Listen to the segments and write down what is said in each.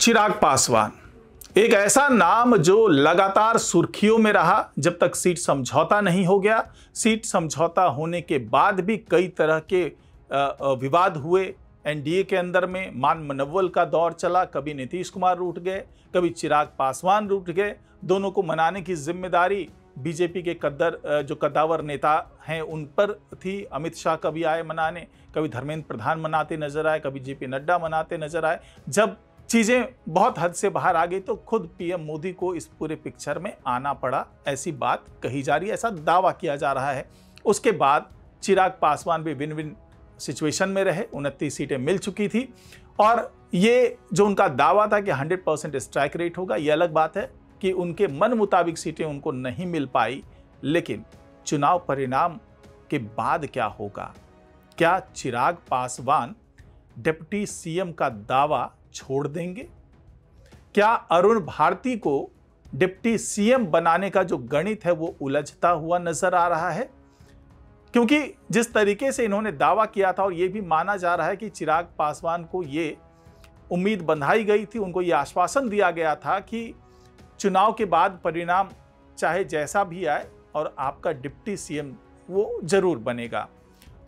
चिराग पासवान एक ऐसा नाम जो लगातार सुर्खियों में रहा जब तक सीट समझौता नहीं हो गया। सीट समझौता होने के बाद भी कई तरह के विवाद हुए। एनडीए के अंदर में मान मनव्वल का दौर चला, कभी नीतीश कुमार रूठ गए, कभी चिराग पासवान रूठ गए। दोनों को मनाने की जिम्मेदारी बीजेपी के जो कद्दावर नेता हैं उन पर थी। अमित शाह कभी आए मनाने, कभी धर्मेंद्र प्रधान मनाते नजर आए, कभी जेपी नड्डा मनाते नजर आए। जब चीजें बहुत हद से बाहर आ गई तो खुद पीएम मोदी को इस पूरे पिक्चर में आना पड़ा, ऐसी बात कही जा रही है, ऐसा दावा किया जा रहा है। उसके बाद चिराग पासवान भी विन विन सिचुएशन में रहे, 29 सीटें मिल चुकी थी और ये जो उनका दावा था कि 100% स्ट्राइक रेट होगा, ये अलग बात है कि उनके मन मुताबिक सीटें उनको नहीं मिल पाई। लेकिन चुनाव परिणाम के बाद क्या होगा? क्या चिराग पासवान डिप्टी सीएम का दावा छोड़ देंगे? क्या अरुण भारती को डिप्टी सीएम बनाने का जो गणित है वो उलझता हुआ नजर आ रहा है? क्योंकि जिस तरीके से इन्होंने दावा किया था और ये भी माना जा रहा है कि चिराग पासवान को ये उम्मीद बंधाई गई थी, उनको ये आश्वासन दिया गया था कि चुनाव के बाद परिणाम चाहे जैसा भी आए और आपका डिप्टी सीएम वो जरूर बनेगा,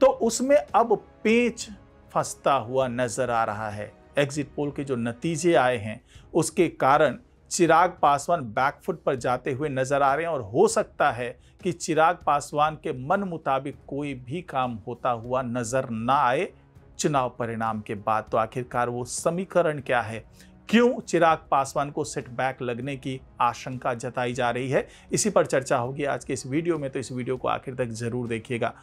तो उसमें अब पेच फंसता हुआ नजर आ रहा है। एग्जिट पोल के जो नतीजे आए हैं उसके कारण चिराग पासवान बैकफुट पर जाते हुए नजर आ रहे हैं और हो सकता है कि चिराग पासवान के मन मुताबिक कोई भी काम होता हुआ नजर ना आए चुनाव परिणाम के बाद। तो आखिरकार वो समीकरण क्या है? क्यों चिराग पासवान को सेटबैक लगने की आशंका जताई जा रही है? इसी पर चर्चा होगी आज के इस वीडियो में, तो इस वीडियो को आखिर तक जरूर देखिएगा।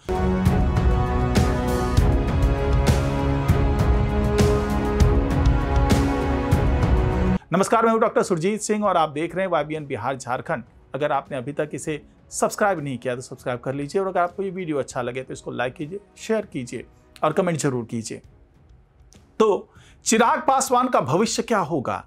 नमस्कार, मैं हूं डॉक्टर सुरजीत सिंह और आप देख रहे हैं YBN बिहार झारखंड। अगर आपने अभी तक इसे सब्सक्राइब नहीं किया तो सब्सक्राइब कर लीजिए और अगर आपको ये वीडियो अच्छा लगे तो इसको लाइक कीजिए, शेयर कीजिए और कमेंट जरूर कीजिए। तो चिराग पासवान का भविष्य क्या होगा?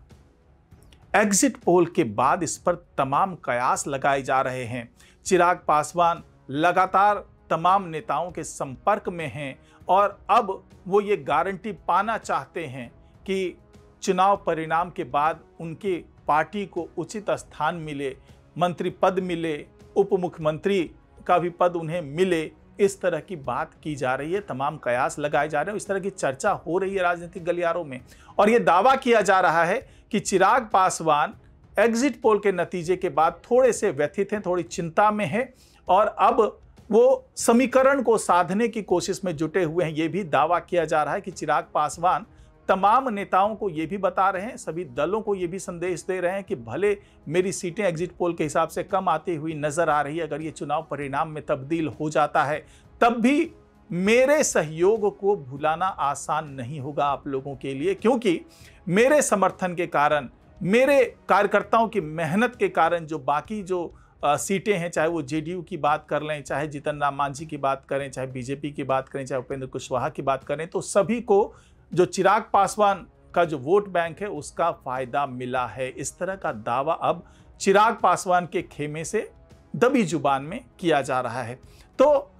एग्जिट पोल के बाद इस पर तमाम कयास लगाए जा रहे हैं। चिराग पासवान लगातार तमाम नेताओं के संपर्क में हैं और अब वो ये गारंटी पाना चाहते हैं कि चुनाव परिणाम के बाद उनके पार्टी को उचित स्थान मिले, मंत्री पद मिले, उप मुख्यमंत्री का भी पद उन्हें मिले। इस तरह की बात की जा रही है, तमाम कयास लगाए जा रहे हैं, इस तरह की चर्चा हो रही है राजनीतिक गलियारों में और यह दावा किया जा रहा है कि चिराग पासवान एग्जिट पोल के नतीजे के बाद थोड़े से व्यथित हैं, थोड़ी चिंता में हैं और अब वो समीकरण को साधने की कोशिश में जुटे हुए हैं। यह भी दावा किया जा रहा है कि चिराग पासवान तमाम नेताओं को यह भी बता रहे हैं, सभी दलों को यह भी संदेश दे रहे हैं कि भले मेरी सीटें एग्जिट पोल के हिसाब से कम आती हुई नजर आ रही है, अगर ये चुनाव परिणाम में तब्दील हो जाता है तब भी मेरे सहयोग को भुलाना आसान नहीं होगा आप लोगों के लिए, क्योंकि मेरे समर्थन के कारण, मेरे कार्यकर्ताओं की मेहनत के कारण जो बाकी जो सीटें हैं, चाहे वो जेडीयू की बात कर लें, चाहे जीतन राम मांझी की बात करें, चाहे बीजेपी की बात करें, चाहे उपेंद्र कुशवाहा की बात करें, तो सभी को जो चिराग पासवान का जो वोट बैंक है उसका फायदा मिला है। इस तरह का दावा अब चिराग पासवान के खेमे से दबी जुबान में किया जा रहा है। तो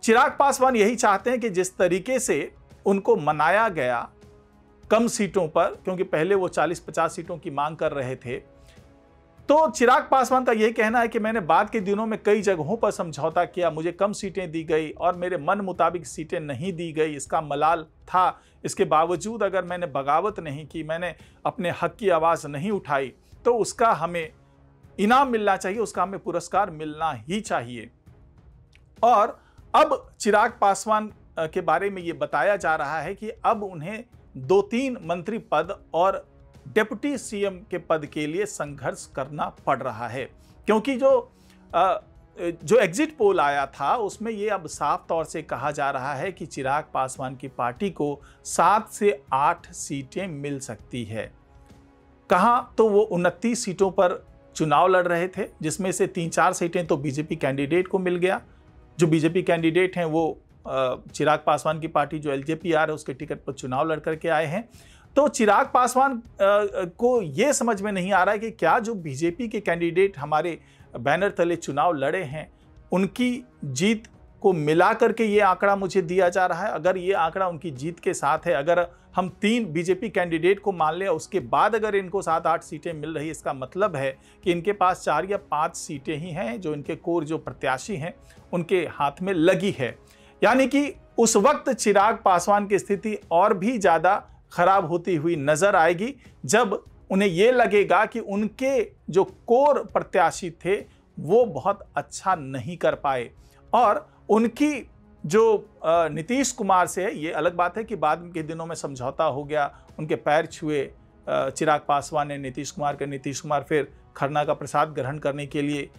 चिराग पासवान यही चाहते हैं कि जिस तरीके से उनको मनाया गया कम सीटों पर, क्योंकि पहले वो 40-50 सीटों की मांग कर रहे थे, तो चिराग पासवान का यही कहना है कि मैंने बाद के दिनों में कई जगहों पर समझौता किया, मुझे कम सीटें दी गई और मेरे मन मुताबिक सीटें नहीं दी गई, इसका मलाल था। इसके बावजूद अगर मैंने बगावत नहीं की, मैंने अपने हक की आवाज़ नहीं उठाई, तो उसका हमें इनाम मिलना चाहिए, उसका हमें पुरस्कार मिलना ही चाहिए। और अब चिराग पासवान के बारे में ये बताया जा रहा है कि अब उन्हें 2-3 मंत्री पद और डिप्टी सीएम के पद के लिए संघर्ष करना पड़ रहा है, क्योंकि जो एग्जिट पोल आया था उसमें ये अब साफ तौर से कहा जा रहा है कि चिराग पासवान की पार्टी को 7 से 8 सीटें मिल सकती है। कहाँ? तो वो 29 सीटों पर चुनाव लड़ रहे थे, जिसमें से 3-4 सीटें तो बीजेपी कैंडिडेट को मिल गया। जो बीजेपी कैंडिडेट हैं वो चिराग पासवान की पार्टी जो LJP-R है उसके टिकट पर चुनाव लड़ करके आए हैं। तो चिराग पासवान को ये समझ में नहीं आ रहा है कि क्या जो बीजेपी के कैंडिडेट हमारे बैनर तले चुनाव लड़े हैं उनकी जीत को मिला करके ये आंकड़ा मुझे दिया जा रहा है। अगर ये आंकड़ा उनकी जीत के साथ है, अगर हम 3 बीजेपी कैंडिडेट को मान लें, उसके बाद अगर इनको 7-8 सीटें मिल रही, इसका मतलब है कि इनके पास 4 या 5 सीटें ही हैं जो इनके कोर जो प्रत्याशी हैं उनके हाथ में लगी है। यानी कि उस वक्त चिराग पासवान की स्थिति और भी ज़्यादा खराब होती हुई नजर आएगी जब उन्हें यह लगेगा कि उनके जो कोर प्रत्याशी थे वो बहुत अच्छा नहीं कर पाए, और उनकी जो नीतीश कुमार से है, ये अलग बात है कि बाद के दिनों में समझौता हो गया, उनके पैर छुए चिराग पासवान ने नीतीश कुमार फिर खरना का प्रसाद ग्रहण करने के लिए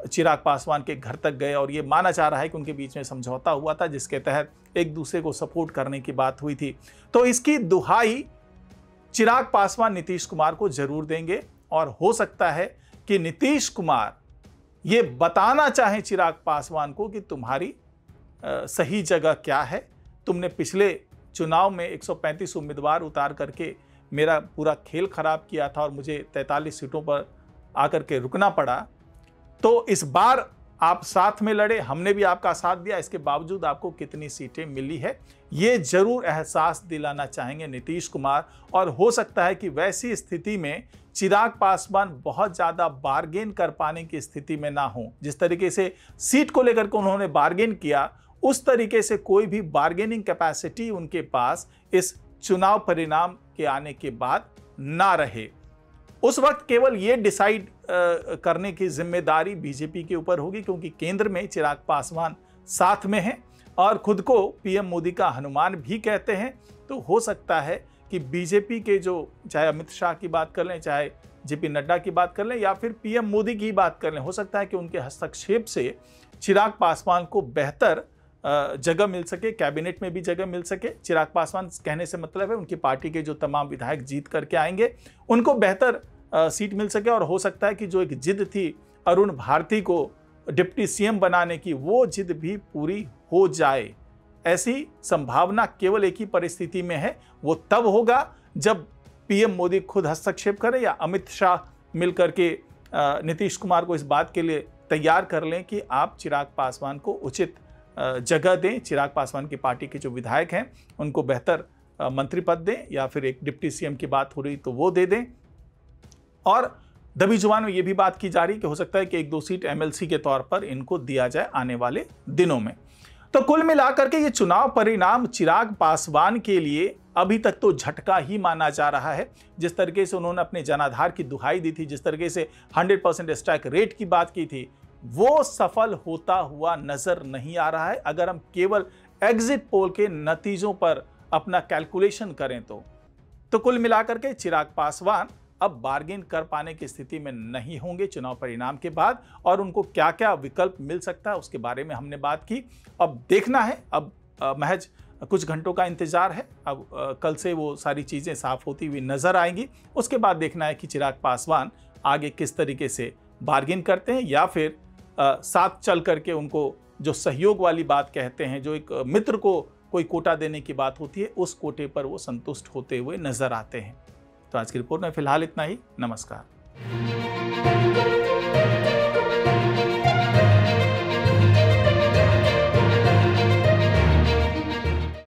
चिराग पासवान के घर तक गए, और ये माना जा रहा है कि उनके बीच में समझौता हुआ था जिसके तहत एक दूसरे को सपोर्ट करने की बात हुई थी। तो इसकी दुहाई चिराग पासवान नीतीश कुमार को जरूर देंगे, और हो सकता है कि नीतीश कुमार ये बताना चाहें चिराग पासवान को कि तुम्हारी सही जगह क्या है। तुमने पिछले चुनाव में 135 उम्मीदवार उतार करके मेरा पूरा खेल खराब किया था और मुझे 43 सीटों पर आकर के रुकना पड़ा, तो इस बार आप साथ में लड़े, हमने भी आपका साथ दिया, इसके बावजूद आपको कितनी सीटें मिली है, ये जरूर एहसास दिलाना चाहेंगे नीतीश कुमार। और हो सकता है कि वैसी स्थिति में चिराग पासवान बहुत ज़्यादा बार्गेन कर पाने की स्थिति में ना हो। जिस तरीके से सीट को लेकर के उन्होंने बार्गेन किया, उस तरीके से कोई भी बार्गेनिंग कैपेसिटी उनके पास इस चुनाव परिणाम के आने के बाद ना रहे। उस वक्त केवल ये डिसाइड करने की जिम्मेदारी बीजेपी के ऊपर होगी, क्योंकि केंद्र में चिराग पासवान साथ में हैं और खुद को पीएम मोदी का हनुमान भी कहते हैं। तो हो सकता है कि बीजेपी के जो, चाहे अमित शाह की बात कर लें, चाहे जेपी नड्डा की बात कर लें, या फिर पीएम मोदी की बात कर लें, हो सकता है कि उनके हस्तक्षेप से चिराग पासवान को बेहतर जगह मिल सके, कैबिनेट में भी जगह मिल सके। चिराग पासवान कहने से मतलब है उनकी पार्टी के जो तमाम विधायक जीत करके आएंगे उनको बेहतर सीट मिल सके, और हो सकता है कि जो एक जिद थी अरुण भारती को डिप्टी सीएम बनाने की, वो जिद भी पूरी हो जाए। ऐसी संभावना केवल एक ही परिस्थिति में है, वो तब होगा जब पीएम मोदी खुद हस्तक्षेप करें या अमित शाह मिलकर के नीतीश कुमार को इस बात के लिए तैयार कर लें कि आप चिराग पासवान को उचित जगह दें, चिराग पासवान की पार्टी के जो विधायक हैं उनको बेहतर मंत्री पद दें, या फिर एक डिप्टी सीएम की बात हो रही तो वो दे दें। और दबी जुबान में ये भी बात की जा रही कि हो सकता है कि 1-2 सीट एमएलसी के तौर पर इनको दिया जाए आने वाले दिनों में। तो कुल मिलाकर के ये चुनाव परिणाम चिराग पासवान के लिए अभी तक तो झटका ही माना जा रहा है। जिस तरीके से उन्होंने अपने जनाधार की दुहाई दी थी, जिस तरीके से 100% स्ट्राइक रेट की बात की थी, वो सफल होता हुआ नजर नहीं आ रहा है। अगर हम केवल एग्जिट पोल के नतीजों पर अपना कैलकुलेशन करें तो कुल मिलाकर के चिराग पासवान अब बार्गेन कर पाने की स्थिति में नहीं होंगे चुनाव परिणाम के बाद, और उनको क्या क्या विकल्प मिल सकता है उसके बारे में हमने बात की। अब देखना है, अब महज कुछ घंटों का इंतजार है। अब कल से वो सारी चीज़ें साफ होती हुई नजर आएंगी। उसके बाद देखना है कि चिराग पासवान आगे किस तरीके से बार्गेन करते हैं, या फिर साथ चल करके उनको जो सहयोग वाली बात कहते हैं, जो एक मित्र को कोई कोटा देने की बात होती है, उस कोटे पर वो संतुष्ट होते हुए नजर आते हैं। तो आज की रिपोर्ट में फिलहाल इतना ही। नमस्कार।